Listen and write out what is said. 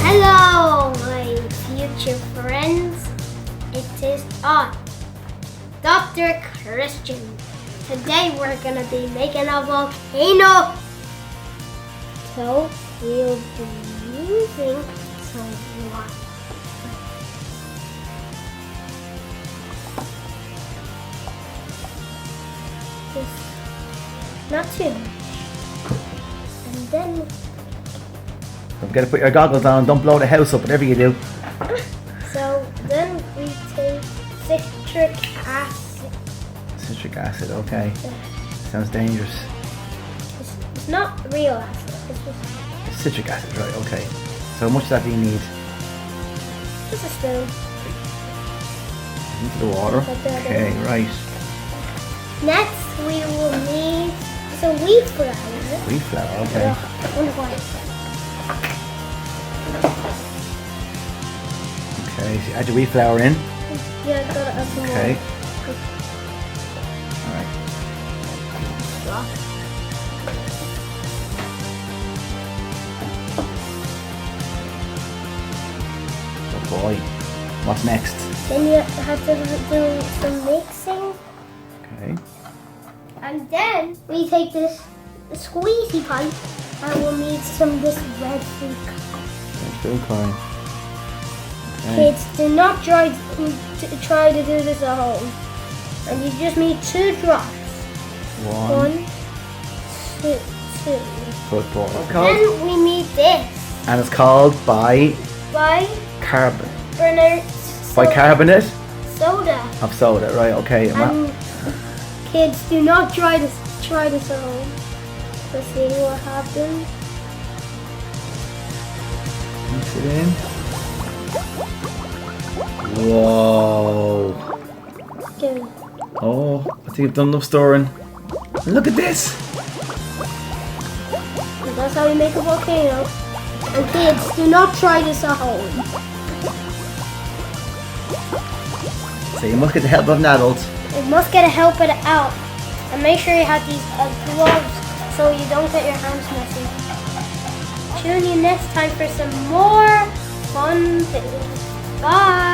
Hello, my future friends. It is I, Dr. Christian. Today we're gonna be making a volcano. So we'll be using some water. Just not too much. And then Don't forget to put your goggles on. Don't blow the house up, whatever you do. so then we take citric acid. Citric acid, okay. Sounds dangerous. It's not real acid. It's just Citric acid, right, okay. So how much of that do you need? just a spoon. Into the water. Okay, right. Next, we will need some wheat flour. Wheat flour, okay. Okay, so add your wheat flour in. Yeah, I gotta add some Okay. more. Alright. Oh boy. What's next? Then you have to do some mixing. Okay. And then we take this squeezy pipe and we'll need some of this red food colour. Food coloring. Okay. Kids, do not try to do this at home. And you just need 2 drops. One. 2. Good boy. Then we need this. And it's called Bicarbonate bicarbonate soda. of soda, right? Okay. And kids, do not try this at home. Let's see what happens. Mix it in. Whoa. Good. Oh, I think you've done enough storing. Look at this. And that's how we make a volcano. And kids, do not try this at home. So you must get the help of an adult. You must get a help it out. And make sure you have these gloves so you don't get your hands messy. Tune in next time for some more fun videos. Bye!